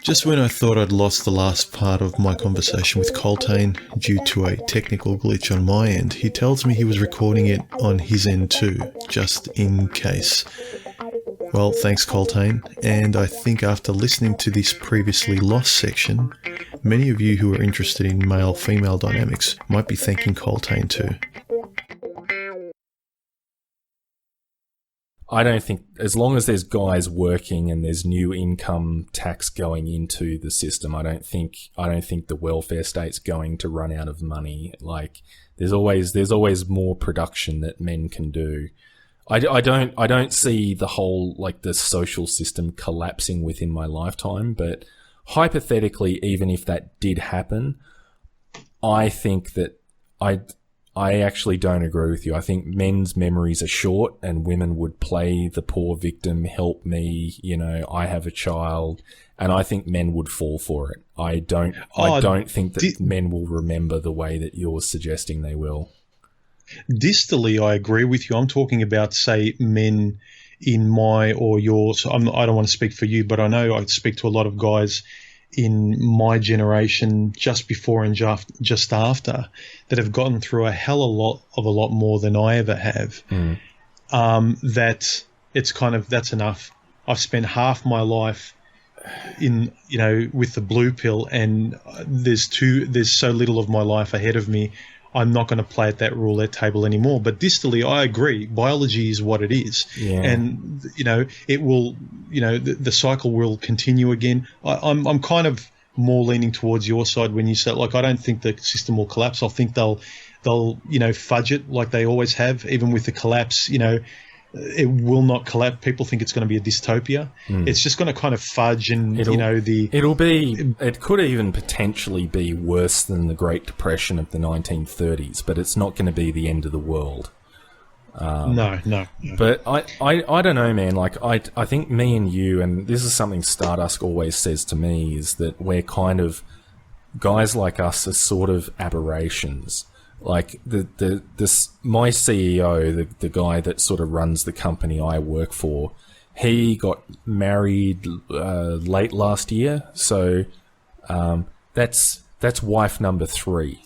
Just when I thought I'd lost the last part of my conversation with Colttaine due to a technical glitch on my end, he tells me he was recording it on his end too, just in case. Well, thanks Colttaine, and I think after listening to this previously lost section, many of you who are interested in male-female dynamics might be thanking Colttaine too. I don't think, as long as there's guys working and there's new income tax going into the system, I don't think the welfare state's going to run out of money. Like, there's always more production that men can do. I don't see the whole, like, the social system collapsing within my lifetime, but hypothetically, even if that did happen, I think that I actually don't agree with you. I think men's memories are short and women would play the poor victim, help me, I have a child, and I think men would fall for it. I don't think that men will remember the way that you're suggesting they will. Distally, I agree with you. I'm talking about, say, men in my or your, so I don't want to speak for you, but I know I speak to a lot of guys in my generation just before and just after that have gotten through a lot more than I ever have. That it's kind of, that's enough. I've spent half my life in, with the blue pill, and there's so little of my life ahead of me. I'm not going to play at that roulette table anymore. But distally, I agree. Biology is what it is. Yeah. And, it will, the cycle will continue again. I'm kind of more leaning towards your side when you say, like, I don't think the system will collapse. I think they'll fudge it like they always have. Even with the collapse, it will not collapse. People think it's going to be a dystopia. It's just going to kind of fudge, and it could even potentially be worse than the Great Depression of the 1930s, but it's not going to be the end of the world. No. But I don't know, man. Like, I think me and you, and this is something Stardust always says to me, is that we're kind of, guys like us are sort of aberrations. Like my CEO, the guy that sort of runs the company I work for, he got married late last year, so that's wife number 3.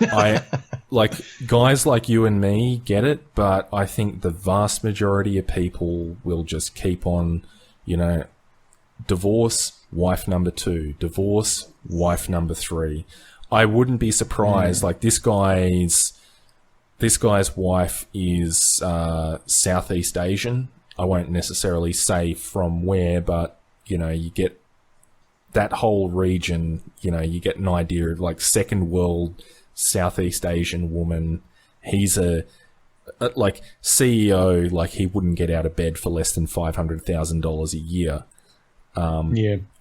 I like, guys like you and me get it, but I think the vast majority of people will just keep on, divorce, wife number 2, divorce, wife number 3. I wouldn't be surprised. Like, this guy's wife is Southeast Asian. I won't necessarily say from where, but you get that whole region. You get an idea of, like, second world Southeast Asian woman. He's a like CEO. Like, he wouldn't get out of bed for less than $500,000 a year.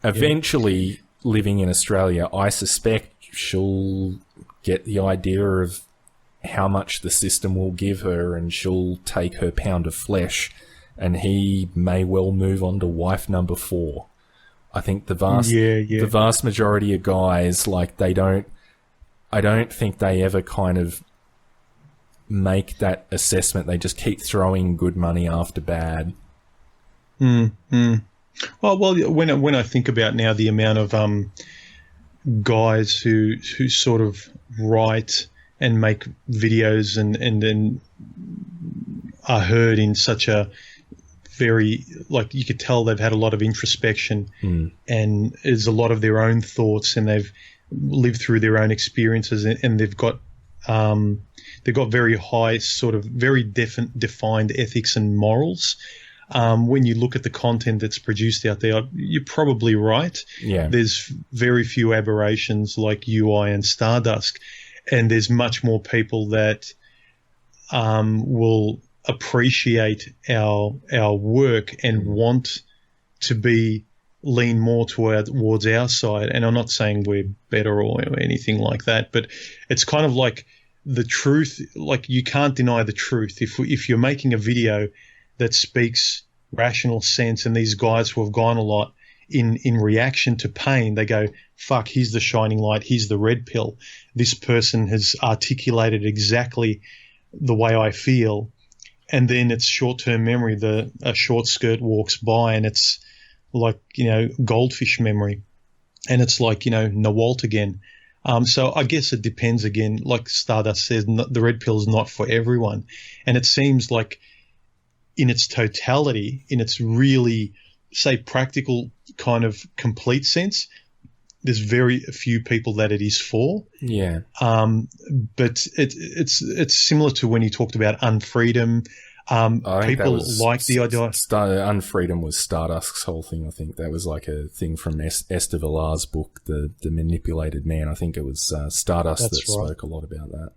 Eventually, living in Australia, I suspect she'll get the idea of how much the system will give her, and she'll take her pound of flesh, and he may well move on to wife number 4. I think the vast majority of guys, like, I don't think they ever kind of make that assessment. They just keep throwing good money after bad. Well, when I think about now the amount of guys who sort of write and make videos and then are heard in such a very, like, you could tell they've had a lot of introspection and there's a lot of their own thoughts, and they've lived through their own experiences, and they've got very high, sort of very defined ethics and morals. When you look at the content that's produced out there, you're probably right. Yeah. There's very few aberrations like UI and Stardust, and there's much more people that will appreciate our work and want to lean more towards our side. And I'm not saying we're better or anything like that, but it's kind of like the truth. Like, you can't deny the truth. If you're making a video that speaks rational sense, and these guys who have gone a lot in reaction to pain, they go, fuck, here's the shining light, here's the red pill. This person has articulated exactly the way I feel. And then it's short-term memory. A short skirt walks by, and it's like, goldfish memory. And it's like, Nawalt again. So I guess it depends again, like Stardust says, the red pill is not for everyone. And it seems like in its totality, in its really, say, practical kind of complete sense, there's very few people that it is for. Yeah. But it's similar to when you talked about unfreedom. People like the idea. Unfreedom was Stardust's whole thing. I think that was like a thing from Esther Villar's book, The Manipulated Man. I think it was Stardust that spoke a lot about that.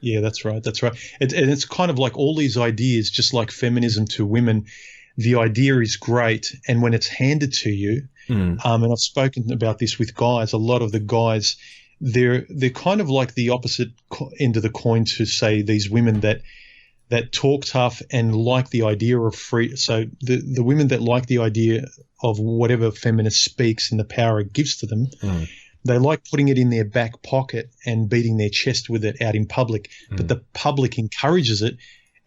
Yeah, that's right. That's right. And it's kind of like all these ideas, just like feminism to women. The idea is great, and when it's handed to you, and I've spoken about this with guys. A lot of the guys, they're kind of like the opposite end of the coin to, say, these women that talk tough and like the idea of free. So the women that like the idea of whatever feminist speaks and the power it gives to them, they like putting it in their back pocket and beating their chest with it out in public. But the public encourages it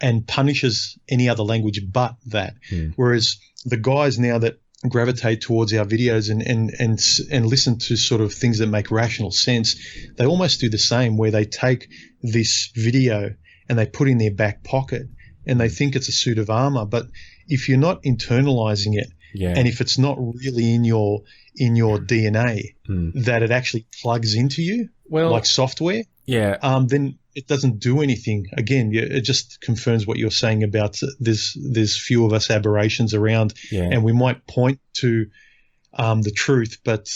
and punishes any other language but that. Whereas the guys now that gravitate towards our videos and listen to sort of things that make rational sense, they almost do the same, where they take this video and they put in their back pocket and they think it's a suit of armor. But if you're not internalizing it, and if it's not really in your DNA, that it actually plugs into you, like software, then it doesn't do anything. Again, it just confirms what you're saying about there's few of us aberrations around, and we might point to the truth, but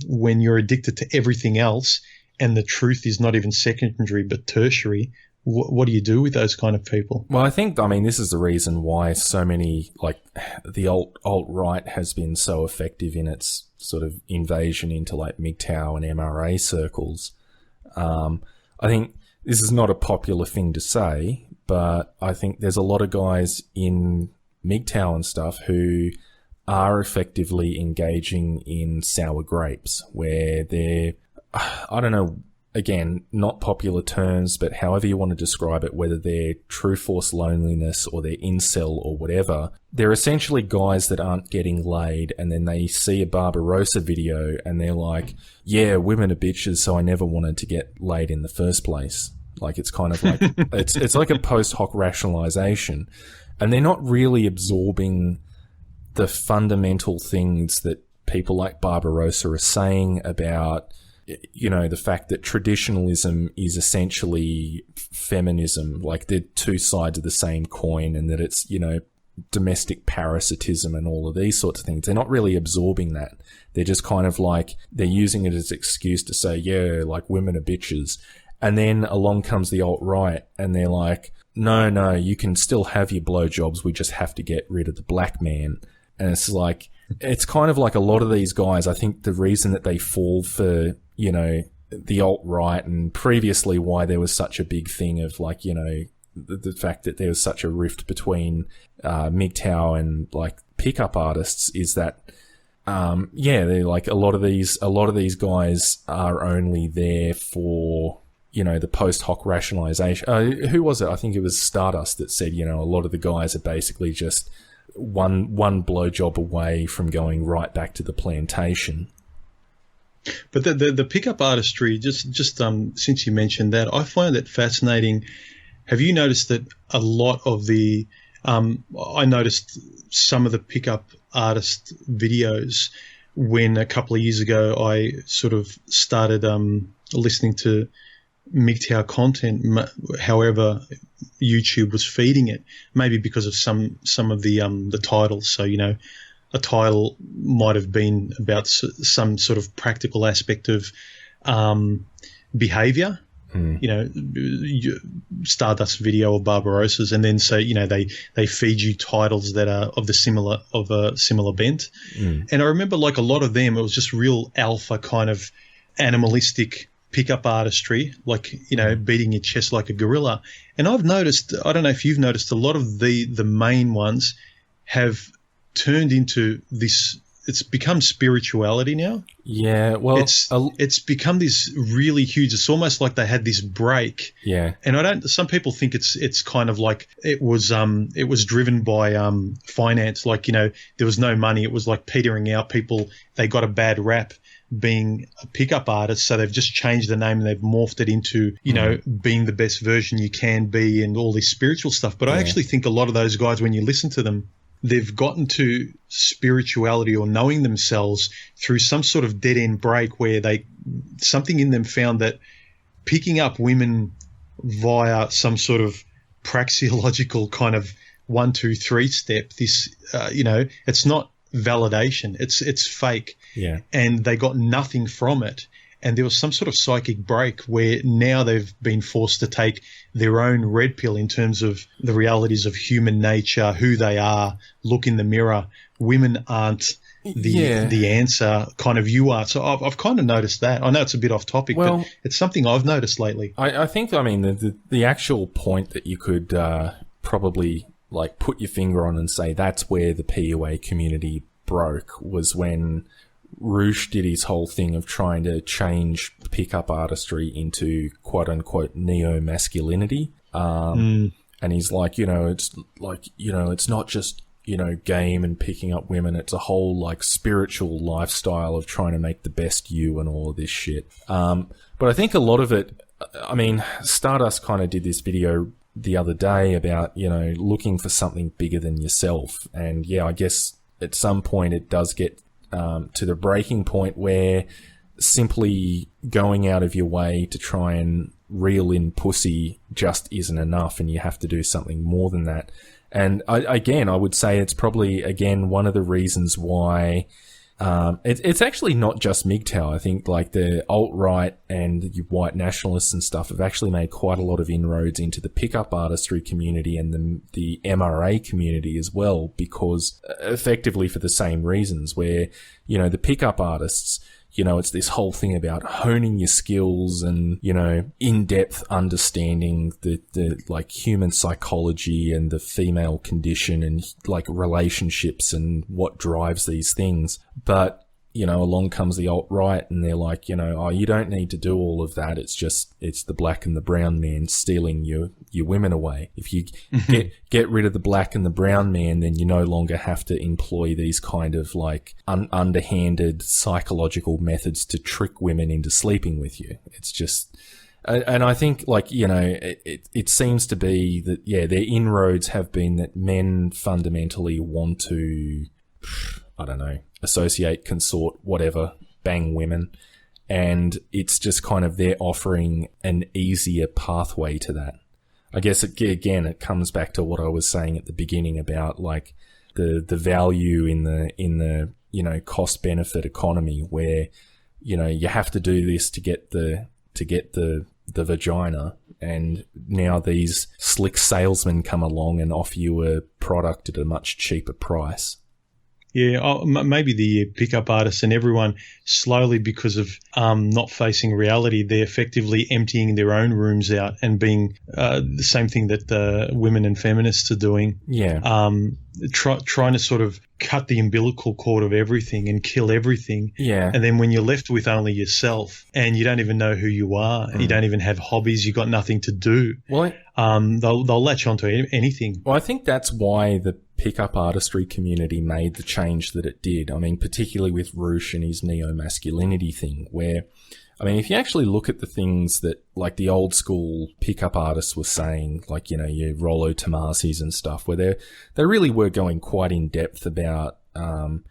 when you're addicted to everything else and the truth is not even secondary but tertiary, what do you do with those kind of people? Well, this is the reason why so many, like the alt-right has been so effective in its sort of invasion into like MGTOW and MRA circles. I think this is not a popular thing to say, but I think there's a lot of guys in MGTOW and stuff who are effectively engaging in sour grapes, where they're, I don't know, again, not popular terms, but however you want to describe it, whether they're true force loneliness or they're incel or whatever, they're essentially guys that aren't getting laid, and then they see a Barbarossa video and they're like, yeah, women are bitches, so I never wanted to get laid in the first place. Like, it's kind of like, it's like a post hoc rationalization, and they're not really absorbing the fundamental things that people like Barbarossa are saying about, the fact that traditionalism is essentially feminism, like they're two sides of the same coin, and that it's, domestic parasitism and all of these sorts of things. They're not really absorbing that. They're just kind of like, they're using it as an excuse to say, yeah, like women are bitches. And then along comes the alt-right and they're like, no, you can still have your blowjobs. We just have to get rid of the black man. And it's like, it's kind of like a lot of these guys, I think the reason that they fall for, the alt-right, and previously why there was such a big thing of like, the fact that there was such a rift between MGTOW and like pickup artists, is that they're like, a lot of these guys are only there for, the post hoc rationalization. Who was it? I think it was Stardust that said, a lot of the guys are basically just one blowjob away from going right back to the plantation. But the pickup artistry, just since you mentioned that, I find that fascinating. Have you noticed that a lot of the I noticed some of the pickup artist videos when a couple of years ago I sort of started listening to MGTOW content, however YouTube was feeding it, maybe because of some of the titles. So, a title might have been about some sort of practical aspect of behavior, Stardust video or Barbarossa's, and then so they feed you titles that are of a similar bent. And I remember, like, a lot of them, it was just real alpha kind of animalistic pickup artistry, like, beating your chest like a gorilla. And I've noticed, I don't know if you've noticed, a lot of the main ones have turned into this it's become spirituality now. Yeah, well, it's become this really huge. It's almost like they had this break. Yeah, and some people think it's kind of like it was driven by finance. Like, there was no money. It was like petering out. People, they got a bad rap being a pickup artist, so they've just changed the name and they've morphed it into being the best version you can be and all this spiritual stuff. But I actually think a lot of those guys, when you listen to them, they've gotten to spirituality or knowing themselves through some sort of dead-end break where something in them found that picking up women via some sort of praxeological kind of 1, 2, 3 step, this, it's not validation. It's fake. Yeah. And they got nothing from it. And there was some sort of psychic break where now they've been forced to take their own red pill in terms of the realities of human nature, who they are, look in the mirror. Women aren't the answer, kind of you are. So I've kind of noticed that. I know it's a bit off topic, but it's something I've noticed lately. I think, the actual point that you could probably like put your finger on and say that's where the PUA community broke was when Roosh did his whole thing of trying to change pickup artistry into quote unquote neo-masculinity. And he's like, it's like, it's not just, game and picking up women. It's a whole like spiritual lifestyle of trying to make the best you and all of this shit. But I think a lot of it, Stardust kind of did this video the other day about, looking for something bigger than yourself. And I guess at some point it does get to the breaking point where simply going out of your way to try and reel in pussy just isn't enough, and you have to do something more than that. And I would say it's probably, again, one of the reasons why it's actually not just MGTOW. I think like the alt-right and the white nationalists and stuff have actually made quite a lot of inroads into the pickup artistry community and the MRA community as well, because effectively for the same reasons where, the pickup artists, it's this whole thing about honing your skills and, in-depth understanding the like human psychology and the female condition and like relationships and what drives these things. But, along comes the alt-right and they're like, oh, you don't need to do all of that. It's the black and the brown man stealing your women away. If you get rid of the black and the brown man, then you no longer have to employ these kind of like underhanded psychological methods to trick women into sleeping with you. It's just, and I think like, it seems to be that, their inroads have been that men fundamentally want to, I don't know, associate, consort, whatever, bang women. And it's just kind of they're offering an easier pathway to that. I guess it comes back to what I was saying at the beginning about like the value in the cost benefit economy where, you have to do this to get the vagina. And now these slick salesmen come along and offer you a product at a much cheaper price. Yeah, maybe the pickup artists and everyone slowly, because of not facing reality, they're effectively emptying their own rooms out and being the same thing that women and feminists are doing. Yeah. Trying to sort of cut the umbilical cord of everything and kill everything. Yeah. And then when you're left with only yourself and you don't even know who you are, and you don't even have hobbies, you've got nothing to do. Well, they'll latch onto anything. Well, I think that's why the pickup artistry community made the change that it did. I mean, particularly with Roosh and his neo-masculinity thing, where, I mean, if you actually look at the things that, like, the old school pickup artists were saying, like, your Rollo Tomasis and stuff, where they really were going quite in depth about, and,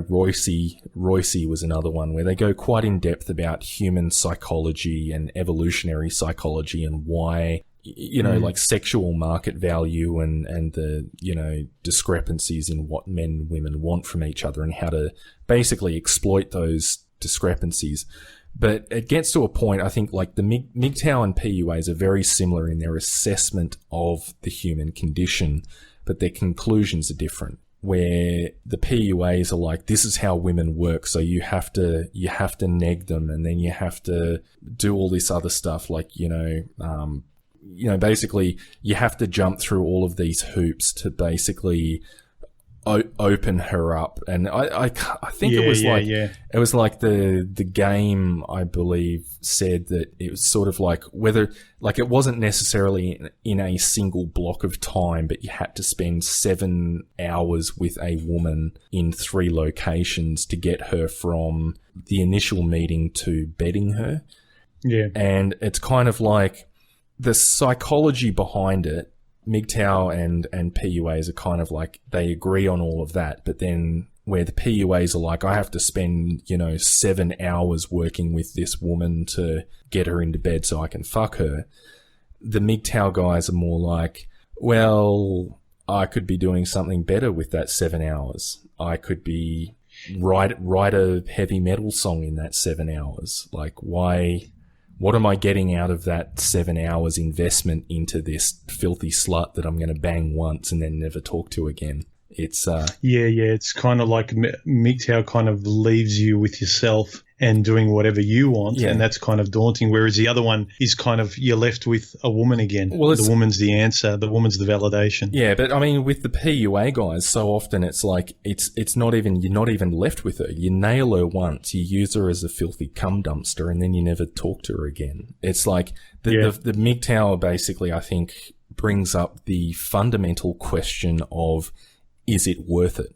Royce was another one where they go quite in depth about human psychology and evolutionary psychology and why, like sexual market value and the, discrepancies in what men and women want from each other and how to basically exploit those discrepancies. But it gets to a point, I think, like the MGTOW and PUAs are very similar in their assessment of the human condition, but their conclusions are different. Where the PUAs are like, this is how women work, so you have to neg them, and then you have to do all this other stuff, like, basically you have to jump through all of these hoops to basically open her up. And I think it was it was like the game, I believe, said that it was sort of like whether, like, it wasn't necessarily in a single block of time, but you had to spend 7 hours with a woman in 3 locations to get her from the initial meeting to bedding her. Yeah. And it's kind of like the psychology behind it. MGTOW and PUAs are kind of like, they agree on all of that, but then where the PUAs are like, I have to spend, 7 hours working with this woman to get her into bed so I can fuck her. The MGTOW guys are more like, well, I could be doing something better with that 7 hours. I could be write a heavy metal song in that 7 hours. Like, why? What am I getting out of that 7 hours investment into this filthy slut that I'm going to bang once and then never talk to again? It's it's kind of like MGTOW kind of leaves you with yourself and doing whatever you want, and that's kind of daunting. Whereas the other one is kind of, you're left with a woman again. Well, the woman's the answer, the woman's the validation. Yeah, but I mean, with the PUA guys, so often it's like it's not even, you're not even left with her. You nail her once, you use her as a filthy cum dumpster, and then you never talk to her again. It's like the MGTOW basically, I think, brings up the fundamental question of, is it worth it?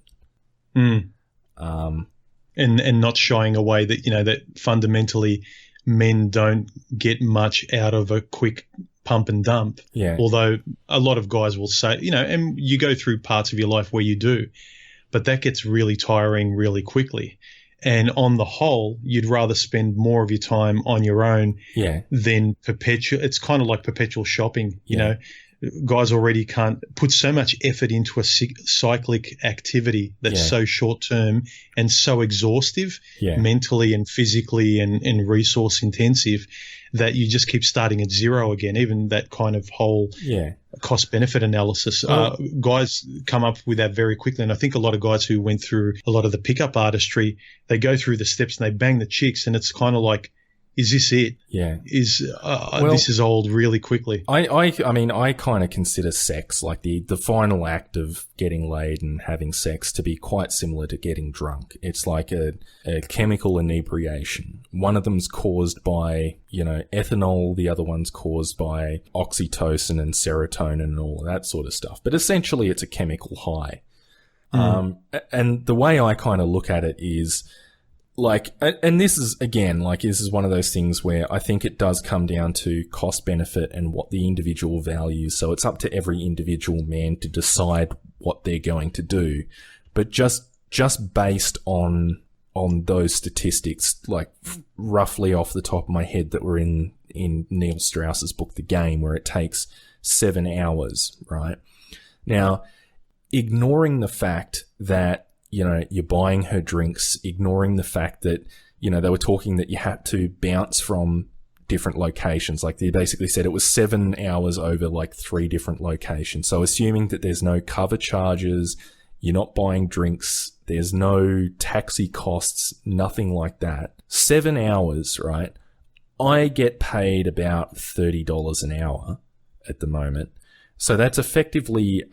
And not shying away that, that fundamentally men don't get much out of a quick pump and dump. Yeah. Although a lot of guys will say, and you go through parts of your life where you do, but that gets really tiring really quickly. And on the whole, you'd rather spend more of your time on your own than perpetual. It's kind of like perpetual shopping, you know. Guys already can't put so much effort into a cyclic activity that's so short term and so exhaustive mentally and physically and resource intensive that you just keep starting at zero again. Even that kind of whole cost benefit analysis, guys come up with that very quickly. And I think a lot of guys who went through a lot of the pickup artistry, they go through the steps and they bang the chicks, and it's kind of like, is this it? Yeah. This is old really quickly. I mean, I kind of consider sex, like the final act of getting laid and having sex, to be quite similar to getting drunk. It's like a chemical inebriation. One of them's caused by, ethanol. The other one's caused by oxytocin and serotonin and all of that sort of stuff. But essentially it's a chemical high. And the way I kind of look at it is, like, and this is, again, like, this is one of those things where I think it does come down to cost benefit and what the individual values. So it's up to every individual man to decide what they're going to do. But just based on those statistics, like roughly off the top of my head, that were in Neil Strauss's book, The Game, where it takes 7 hours, right? Now, ignoring the fact that, you're buying her drinks, ignoring the fact that, they were talking that you had to bounce from different locations. Like, they basically said it was 7 hours over like 3 different locations. So assuming that there's no cover charges, you're not buying drinks, there's no taxi costs, nothing like that. 7 hours, right? I get paid about $30 an hour at the moment. So that's effectively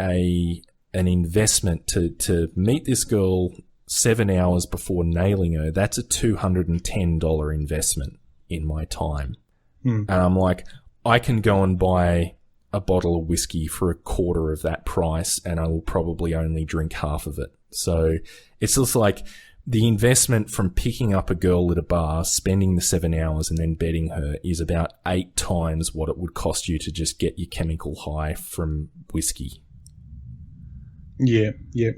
an investment to meet this girl 7 hours before nailing her. That's a $210 investment in my time. And I'm like, I can go and buy a bottle of whiskey for a quarter of that price, and I will probably only drink half of it. So it's just like the investment from picking up a girl at a bar, spending the 7 hours and then bedding her, is about 8 times what it would cost you to just get your chemical high from whiskey. Yeah.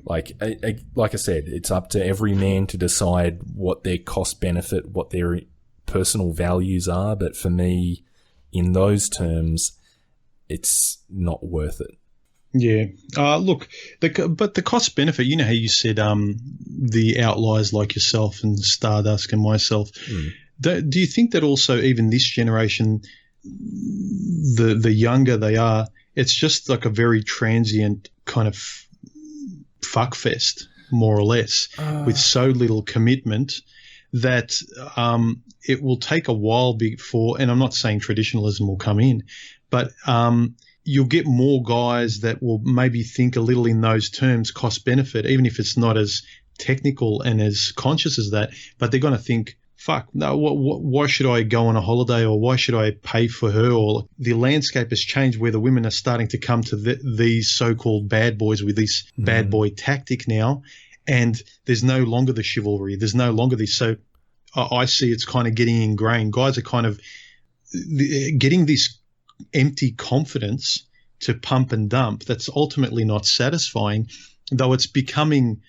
Like I said, it's up to every man to decide what their cost benefit, what their personal values are. But for me, in those terms, it's not worth it. Yeah. Look, but the cost benefit, how you said the outliers like yourself and Stardust and myself, do you think that also even this generation, the younger they are, it's just like a very transient kind of fuckfest, more or less, with so little commitment that it will take a while before, and I'm not saying traditionalism will come in, but you'll get more guys that will maybe think a little in those terms, cost benefit, even if it's not as technical and as conscious as that, but they're going to think, fuck, no, why should I go on a holiday, or why should I pay for her? Or the landscape has changed where the women are starting to come to these so-called bad boys with this bad boy tactic now, and there's no longer the chivalry. There's no longer this. So I see it's kind of getting ingrained. Guys are kind of getting this empty confidence to pump and dump that's ultimately not satisfying, though it's becoming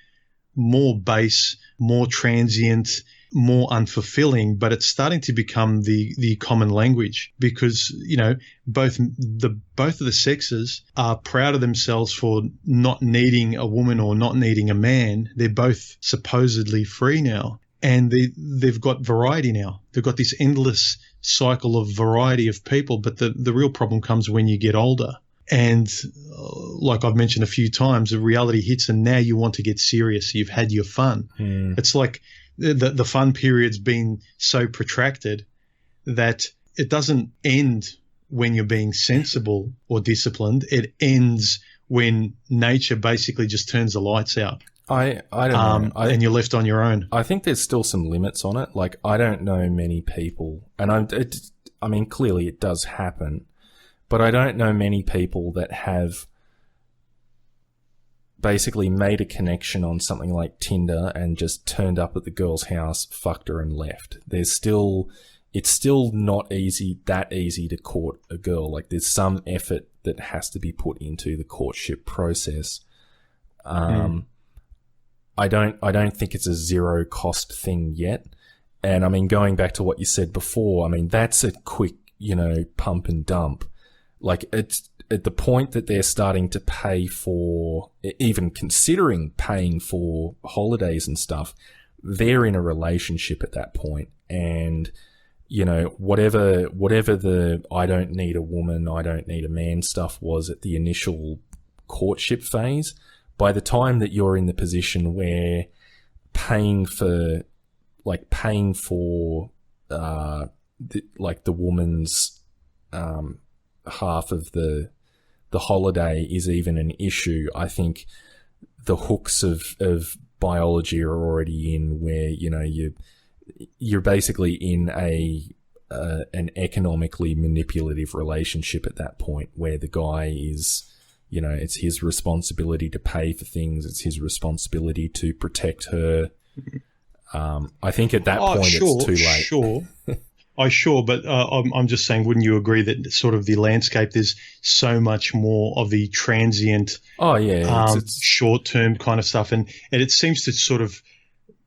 more base, more transient, more unfulfilling, but it's starting to become the common language, because, you know, both of the sexes are proud of themselves for not needing a woman or not needing a man. They're both supposedly free now, and they've got variety now. They've got this endless cycle of variety of people, but the real problem comes when you get older. And like I've mentioned a few times, the reality hits, and now you want to get serious. You've had your fun. It's like the fun period's been so protracted that it doesn't end when you're being sensible or disciplined. It ends when nature basically just turns the lights out. I don't know. And you're left on your own. I think there's still some limits on it. Like, I don't know many people, and I mean, clearly it does happen, but I don't know many people that have basically made a connection on something like Tinder and just turned up at the girl's house, fucked her, and left. It's still not that easy to court a girl. Like, there's some effort that has to be put into the courtship process. I don't think it's a zero cost thing yet. And I mean, going back to what you said before, I mean, that's a quick, pump and dump. Like, it's at the point that they're starting to pay for, even considering paying for holidays and stuff, they're in a relationship at that point. And, whatever the I don't need a woman, I don't need a man stuff was at the initial courtship phase, by the time that you're in the position where paying for the woman's half of the holiday is even an issue, I think the hooks of biology are already in, where you're basically in an economically manipulative relationship at that point, where the guy is, it's his responsibility to pay for things. It's his responsibility to protect her. I think at that point it's too late. Sure, but I'm just saying, wouldn't you agree that sort of the landscape, there's so much more of the transient, it's short-term kind of stuff, and it seems to sort of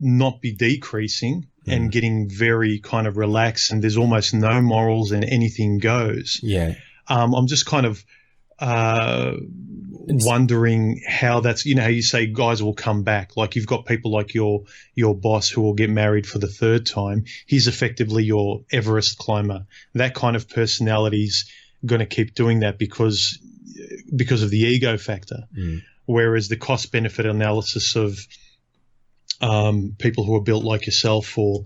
not be decreasing and getting very kind of relaxed, and there's almost no morals and anything goes. Yeah. I'm just kind of wondering how that's, how you say guys will come back. Like, you've got people like your boss who will get married for the third time. He's effectively your Everest climber. That kind of personality's going to keep doing that because of the ego factor. Whereas the cost benefit analysis of people who are built like yourself or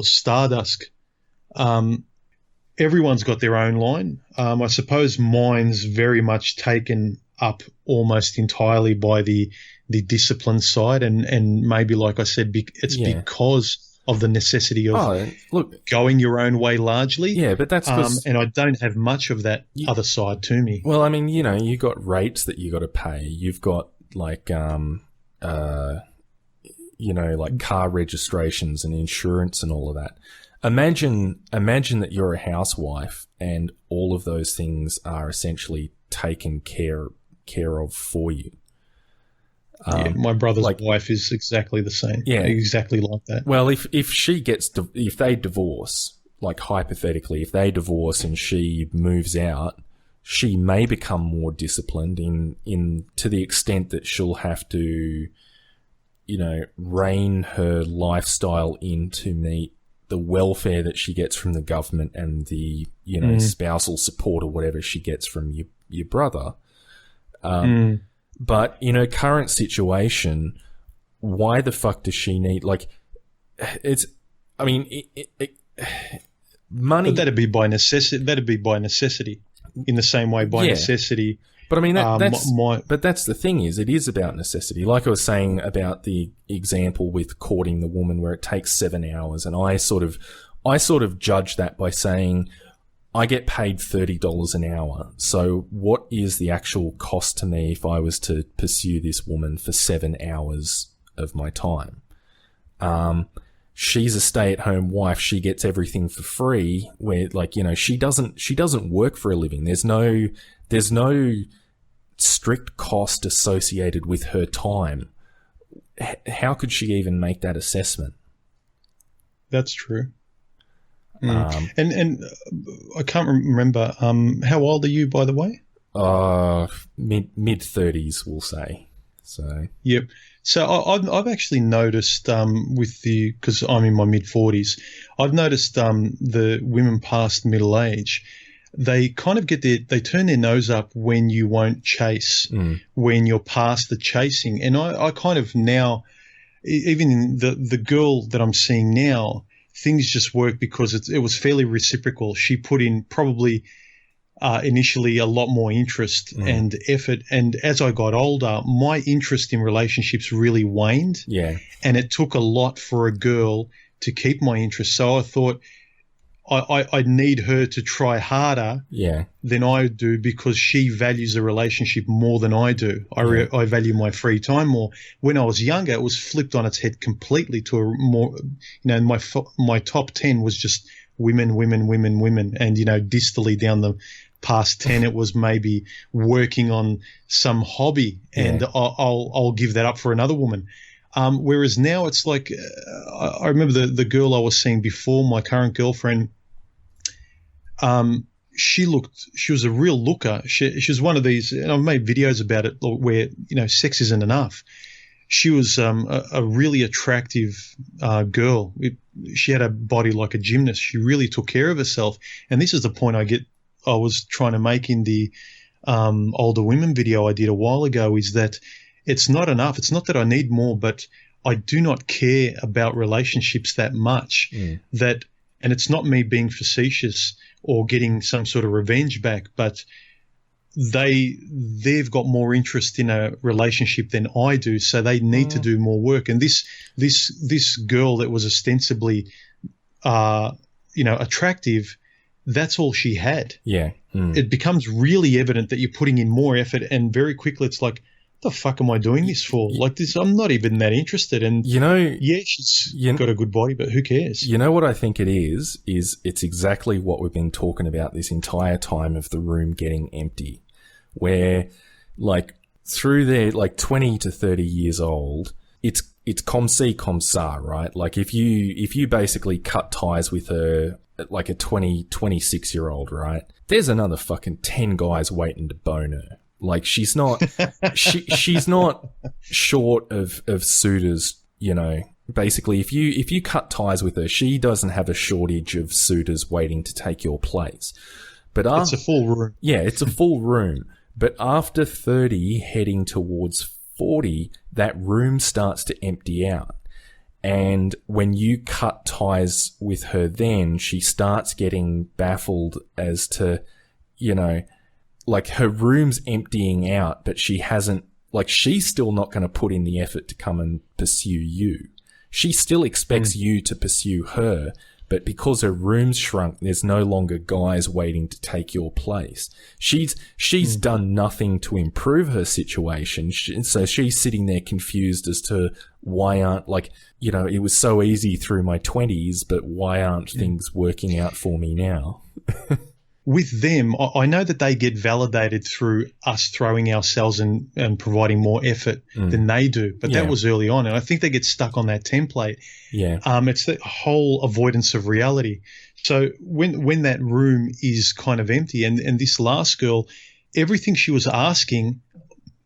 Stardust, everyone's got their own line. I suppose mine's very much taken up almost entirely by the discipline side, and maybe, like I said, it's because of the necessity of going your own way largely. Yeah, but that's and I don't have much of that other side to me. Well, I mean, you got rates that you got to pay. You've got like car registrations and insurance and all of that. Imagine that you're a housewife and all of those things are essentially taken care of for you. My brother's wife is exactly the same. Yeah, exactly like that. Well, if they divorce, like hypothetically, if they divorce and she moves out, she may become more disciplined in to the extent that she'll have to, rein her lifestyle in to meet the welfare that she gets from the government and the, spousal support or whatever she gets from your brother. But in her current situation, why the fuck does she need, money. But that'd be by necessity. in the same way by necessity. But I mean, that's the thing is, it is about necessity. Like I was saying about the example with courting the woman where it takes 7 hours, and I sort of judge that by saying, I get paid $30 an hour. So what is the actual cost to me if I was to pursue this woman for 7 hours of my time? She's a stay-at-home wife. She gets everything for free. Where, like, you know, she doesn't work for a living. There's no strict cost associated with her time. How could she even make that assessment? That's true. And I can't remember. How old are you, by the way? Mid-30s, we'll say. So. Yep. So I've actually noticed because I'm in my mid-40s, I've noticed the women past middle age, they kind of they turn their nose up when you won't chase, when you're past the chasing. And I kind of now, even in the girl that I'm seeing now, things just work because it was fairly reciprocal. She put in probably initially a lot more interest and effort. And as I got older, my interest in relationships really waned. Yeah. And it took a lot for a girl to keep my interest. So I thought I need her to try harder than I do because she values a relationship more than I do. I value my free time more. When I was younger, it was flipped on its head completely to a more, you know, my top 10 was just women. And, you know, distally down the past 10, it was maybe working on some hobby and I'll give that up for another woman. Whereas now it's like, I remember the girl I was seeing before, my current girlfriend, she was a real looker. She was one of these, and I've made videos about it where, you know, sex isn't enough. She was a really attractive girl. She had a body like a gymnast. She really took care of herself. And this is the point I was trying to make in the older women video I did a while ago, is that it's not enough. It's not that I need more, but I do not care about relationships that much and it's not me being facetious or getting some sort of revenge back, but they've got more interest in a relationship than I do, so they need to do more work. And this girl that was ostensibly, attractive, that's all she had. Yeah. It becomes really evident that you're putting in more effort, and very quickly it's like, the fuck am I doing this for? Like this, I'm not even that interested. And she's got a good body, but who cares? You know what I think it is it's exactly what we've been talking about this entire time of the room getting empty, where like through their like 20 to 30 years old, it's comme ci, comme ça, right? Like if you basically cut ties with her like a 26-year-old, right? There's another fucking 10 guys waiting to bone her. Like she's not she's not short of suitors, you know. Basically, if you cut ties with her, she doesn't have a shortage of suitors waiting to take your place. But it's a full room. Yeah, it's a full room. But after 30, heading towards 40, that room starts to empty out. And when you cut ties with her, then she starts getting baffled as to, you know, like her room's emptying out, but she hasn't, like she's still not going to put in the effort to come and pursue you. She still expects you to pursue her, but because her room's shrunk, there's no longer guys waiting to take your place. She's done nothing to improve her situation. So she's sitting there confused as to why aren't, like, you know, it was so easy through my 20s, but why aren't things working out for me now? With them, I know that they get validated through us throwing ourselves and providing more effort than they do. But that was early on, and I think they get stuck on that template. Yeah. It's the whole avoidance of reality. So when that room is kind of empty, and this last girl, everything she was asking,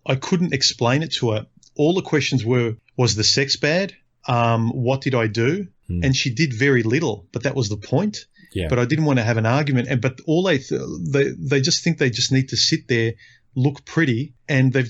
I couldn't explain it to her. All the questions were, was the sex bad? What did I do? And she did very little, but that was the point. Yeah. But I didn't want to have an argument. But all they just think they just need to sit there, look pretty, and they've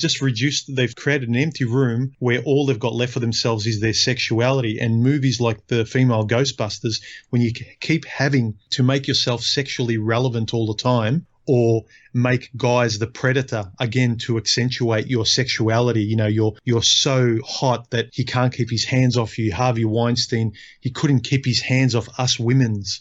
created an empty room where all they've got left for themselves is their sexuality. And movies like the female Ghostbusters, when you keep having to make yourself sexually relevant all the time, or make guys the predator, again, to accentuate your sexuality. You know, you're so hot that he can't keep his hands off you. Harvey Weinstein, he couldn't keep his hands off us women's.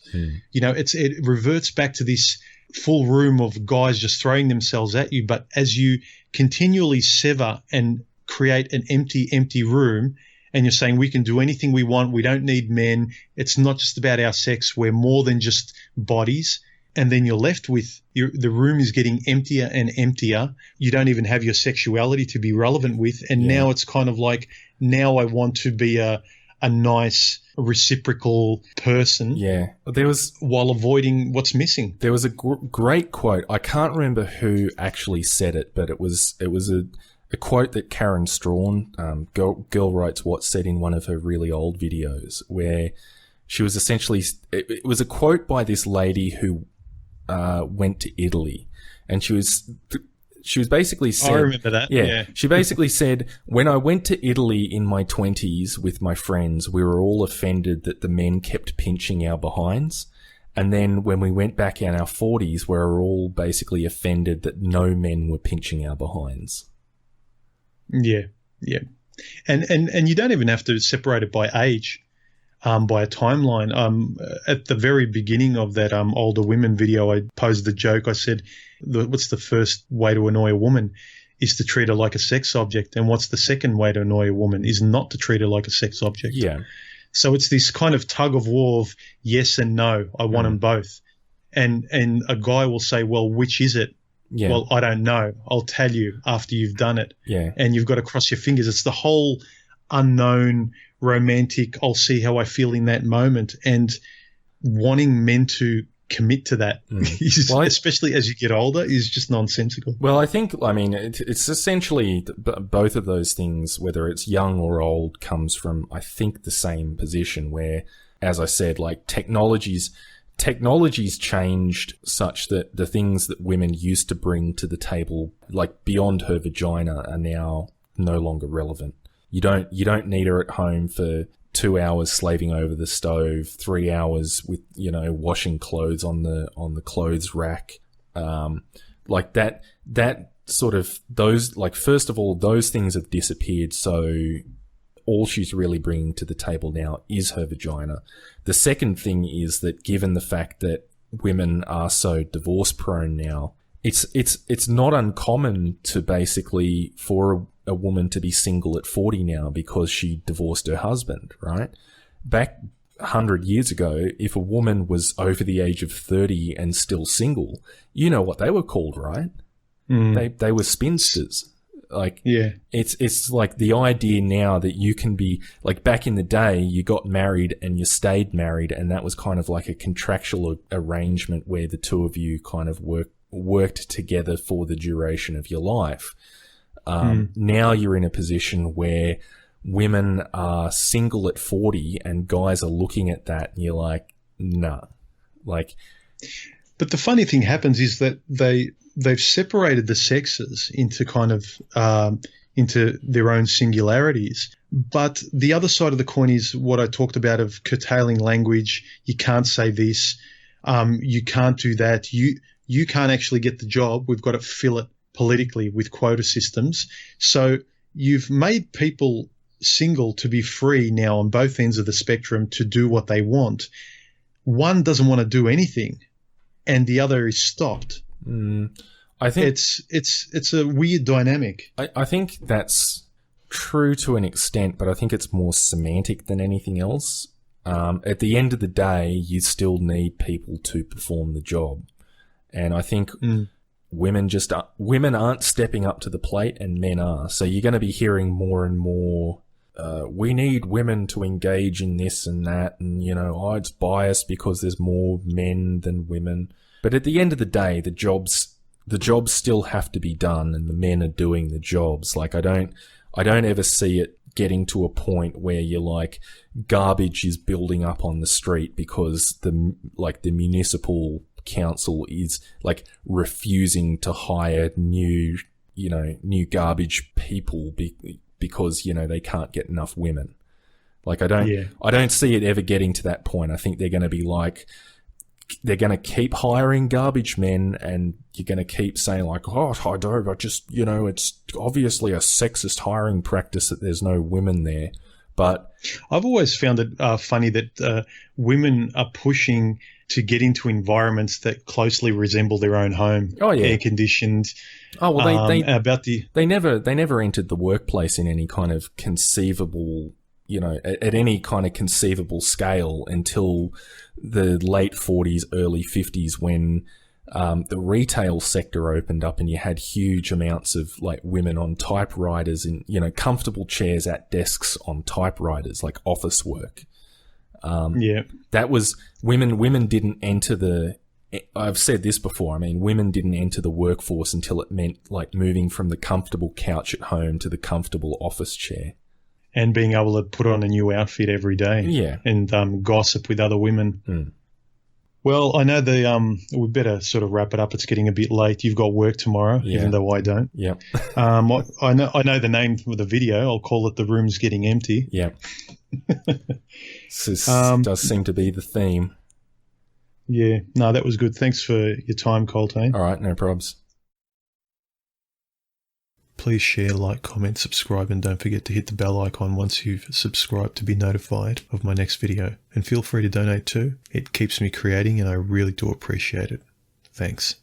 You know, it reverts back to this full room of guys just throwing themselves at you. But as you continually sever and create an empty room, and you're saying we can do anything we want, we don't need men, it's not just about our sex, we're more than just bodies, and then you're left with the room is getting emptier and emptier. You don't even have your sexuality to be relevant with, and now it's kind of like, now I want to be a nice reciprocal person. Yeah, there was, while avoiding what's missing. There was a great quote. I can't remember who actually said it, but it was a quote that Karen Strawn, Girl Writes What, said in one of her really old videos, where she was essentially, it was a quote by this lady who went to Italy, and she was basically said, I remember that. Yeah. She basically said, when I went to Italy in my 20s with my friends, we were all offended that the men kept pinching our behinds. And then when we went back in our 40s, we were all basically offended that no men were pinching our behinds. Yeah. And you don't even have to separate it by age, by a timeline. At the very beginning of that older women video, I posed the joke. I said, what's the first way to annoy a woman is to treat her like a sex object. And what's the second way to annoy a woman is not to treat her like a sex object. Yeah. So it's this kind of tug of war of yes and no. I want them both. And a guy will say, well, which is it? Yeah. Well, I don't know. I'll tell you after you've done it. Yeah. And you've got to cross your fingers. It's the whole unknown, romantic, I'll see how I feel in that moment. And wanting men to commit to that, especially as you get older, is just nonsensical. Well, it's essentially both of those things, whether it's young or old, comes from, I think, the same position where, as I said, like technology's changed such that the things that women used to bring to the table, like beyond her vagina, are now no longer relevant. You don't need her at home for 2 hours slaving over the stove, 3 hours with, washing clothes on the clothes rack. Like that sort of, those, like, first of all, those things have disappeared. So all she's really bringing to the table now is her vagina. The second thing is that, given the fact that women are so divorce prone now, it's not uncommon to basically for a woman to be single at 40 now because she divorced her husband, right? Back 100 years ago, if a woman was over the age of 30 and still single, you know what they were called, right? They were spinsters. Like, yeah, it's like the idea now that you can be, like, back in the day, you got married and you stayed married, and that was kind of like a contractual arrangement where the two of you kind of worked together for the duration of your life. Now you're in a position where women are single at 40 and guys are looking at that and you're like, nah. Like, but the funny thing happens is that they've separated the sexes into kind of into their own singularities. But the other side of the coin is what I talked about of curtailing language. You can't say this. You can't do that. You can't actually get the job. We've got to fill it politically with quota systems. So you've made people single to be free now on both ends of the spectrum to do what they want. One doesn't want to do anything, and the other is stopped. I think it's a weird dynamic. I think that's true to an extent, but I think it's more semantic than anything else. At the end of the day, you still need people to perform the job, and I think women aren't stepping up to the plate, and men are. So you're going to be hearing more and more. We need women to engage in this and that, and it's biased because there's more men than women. But at the end of the day, the jobs still have to be done, and the men are doing the jobs. Like, I don't ever see it getting to a point where you're like, garbage is building up on the street because the municipal council is like refusing to hire new garbage people because they can't get enough women. Like, I don't see it ever getting to that point. I think they're going to be like, they're going to keep hiring garbage men, and you're going to keep saying like, oh, I just, it's obviously a sexist hiring practice that there's no women there. But I've always found it funny that women are pushing to get into environments that closely resemble their own home. Oh, yeah. Air conditioned. Oh, well, they never entered the workplace in any kind of conceivable, at any kind of conceivable scale until the late 40s, early 50s, when the retail sector opened up and you had huge amounts of like women on typewriters in, comfortable chairs at desks on typewriters, like office work. That was women didn't enter I've said this before. I mean, women didn't enter the workforce until it meant like moving from the comfortable couch at home to the comfortable office chair. And being able to put on a new outfit every day. Yeah. And gossip with other women. Mm. Well, I know we better sort of wrap it up. It's getting a bit late. You've got work tomorrow, even though I don't. Yeah. I know the name of the video. I'll call it "The Room's Getting Empty." Yeah. This does seem to be the theme. Yeah. No, that was good. Thanks for your time, Colttaine. All right, no probs. Please share, like, comment, subscribe, and don't forget to hit the bell icon once you've subscribed to be notified of my next video. And feel free to donate too. It keeps me creating and I really do appreciate it. Thanks.